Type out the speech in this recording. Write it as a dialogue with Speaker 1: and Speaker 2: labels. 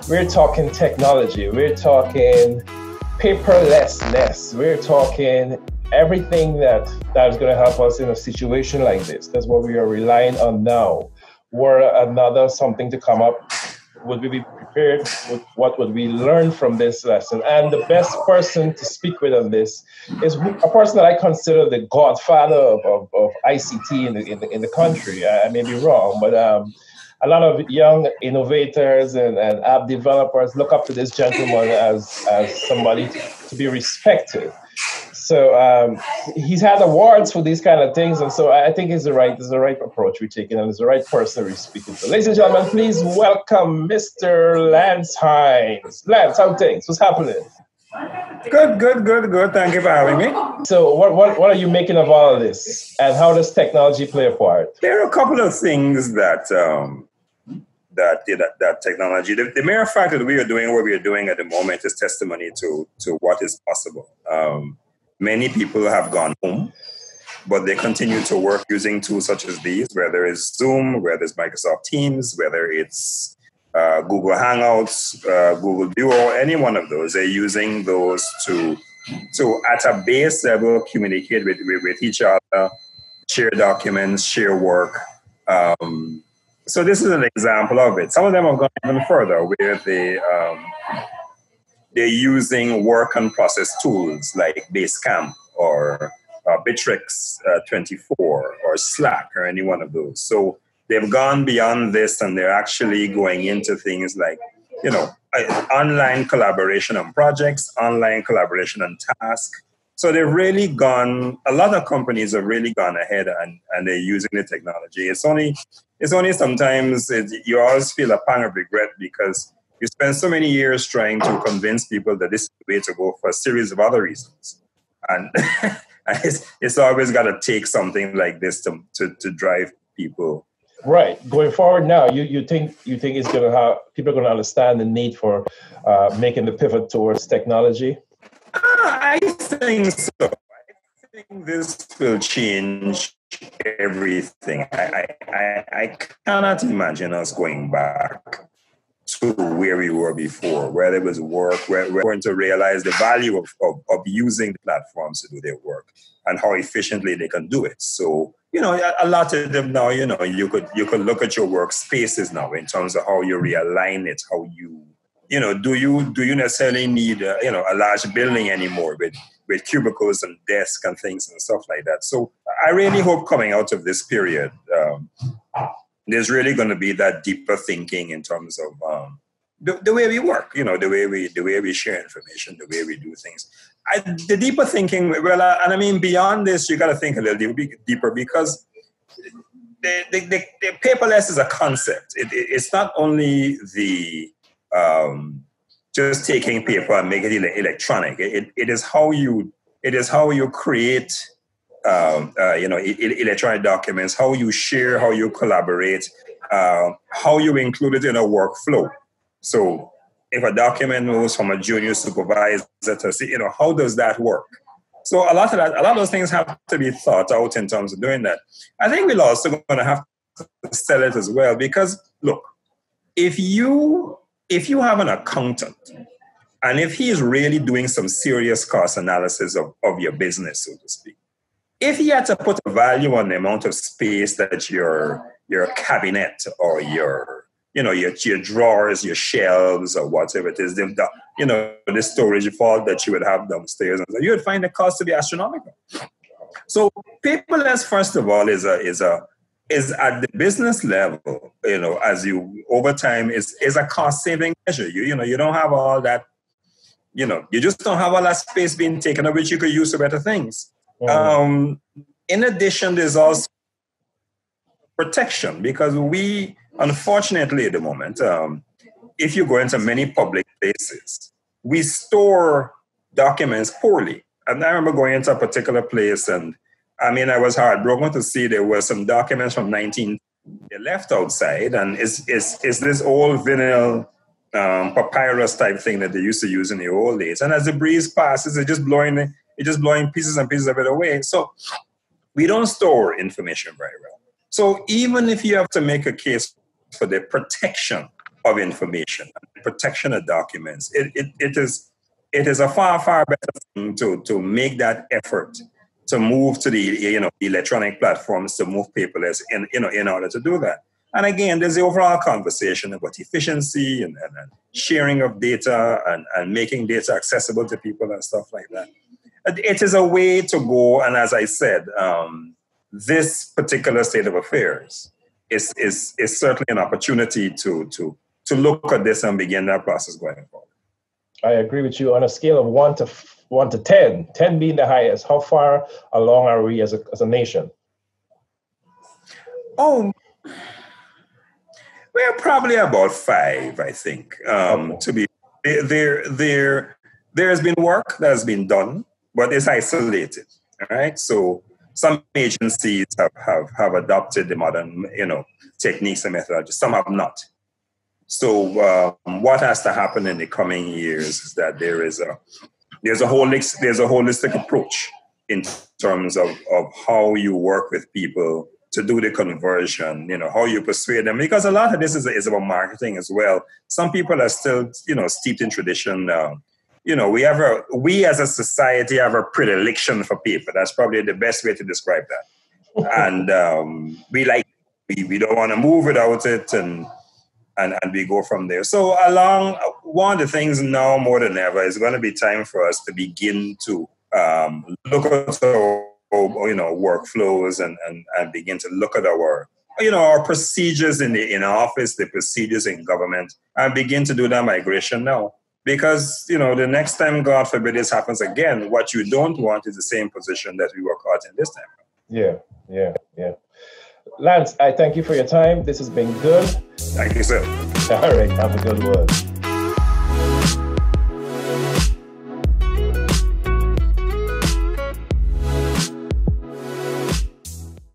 Speaker 1: we're talking technology, we're talking paperlessness, we're talking everything that is going to help us in a situation like this. That's what we are relying on now. Were another something to come up, would we be prepared? What would we learn from this lesson? And the best person to speak with on this is a person that I consider the godfather of ICT in the country. I may be wrong, but a lot of young innovators and app developers look up to this gentleman as somebody to be respected. So he's had awards for these kind of things, and so I think it's the right approach we're taking, and it's the right person we're speaking to. Ladies and gentlemen, please welcome Mr. Lance Hinds. Lance, how things? What's happening?
Speaker 2: Good. Thank you for having me.
Speaker 1: So what are you making of all of this, and how does technology play a part?
Speaker 2: There are a couple of things that technology. The mere fact that we are doing what we are doing at the moment is testimony to what is possible. Many people have gone home, but they continue to work using tools such as these, whether it's Zoom, whether it's Microsoft Teams, whether it's Google Hangouts, Google Duo, any one of those. They're using those to at a base level, communicate with each other, share documents, share work. So this is an example of it. Some of them have gone even further, where they're using work and process tools like Basecamp or Bittrex 24 or Slack or any one of those. So they've gone beyond this, and they're actually going into things like, online collaboration on projects, online collaboration on tasks. So they've really gone, a lot of companies have really gone ahead and they're using the technology. It's only sometimes you always feel a pang of regret because you spend so many years trying to convince people that this is the way to go for a series of other reasons. And it's always got to take something like this to drive people.
Speaker 1: Right. Going forward now, you think it's going to have, people are going to understand the need for making the pivot towards technology?
Speaker 2: I think so. I think this will change everything. I cannot imagine us going back to where we were before, where there was work, where we're going to realize the value of using the platforms to do their work and how efficiently they can do it. So, a lot of them now, you could look at your workspaces now in terms of how you realign it, how you, do you necessarily need, a large building anymore with cubicles and desks and things and stuff like that. So I really hope coming out of this period, there's really going to be that deeper thinking in terms of the way we work, the way we share information, the way we do things. The deeper thinking, and I mean, beyond this, you got to think a little deeper because the paperless is a concept. It's not only the just taking paper and making it electronic. It is how you create electronic documents, how you share, how you collaborate, how you include it in a workflow. So if a document moves from a junior supervisor to see, how does that work? So a lot of those things have to be thought out in terms of doing that. I think we're also going to have to sell it as well because, look, if you have an accountant and if he is really doing some serious cost analysis of your business, so to speak, if he had to put a value on the amount of space that your cabinet or your drawers, your shelves, or whatever it is, the storage vault that you would have downstairs, you would find the cost to be astronomical. So paperless, first of all, is at the business level, as you over time is a cost saving measure. You don't have all that, you just don't have all that space being taken up, which you could use for better things. Mm-hmm. In addition, there's also protection because we, unfortunately, at the moment, if you go into many public places, we store documents poorly. And I remember going into a particular place, and I was heartbroken to see there were some documents from they left outside, and it's this old vinyl papyrus type thing that they used to use in the old days. And as the breeze passes, it's just blowing pieces and pieces of it away. So we don't store information very well. So even if you have to make a case for the protection of information, protection of documents. It is a far, far better thing to make that effort to move to the electronic platforms, to move paperless in order to do that. And again, there's the overall conversation about efficiency and sharing of data and making data accessible to people and stuff like that. It is a way to go, and as I said, this particular state of affairs is certainly an opportunity to look at this and begin that process going forward.
Speaker 1: I agree with you. On a scale of 1 to 10, 10 being the highest, how far along are we as a nation?
Speaker 2: Oh, we're probably about 5, I think. To be there has been work that has been done, but it's isolated. All right. So some agencies have adopted the modern, techniques and methodologies. Some have not. So what has to happen in the coming years is that there's a holistic approach in terms of how you work with people to do the conversion, how you persuade them, because a lot of this is about marketing as well. Some people are still, steeped in tradition. We as a society have a predilection for paper. That's probably the best way to describe that. And we don't want to move without it, and we go from there. So one of the things now more than ever is going to be time for us to begin to look at our workflows and begin to look at our procedures in office, the procedures in government, and begin to do that migration now. Because, the next time, God forbid, this happens again, what you don't want is the same position that we were caught in this time.
Speaker 1: Yeah. Lance, I thank you for your time. This has been good.
Speaker 2: Thank you, sir.
Speaker 1: All right, have a good one.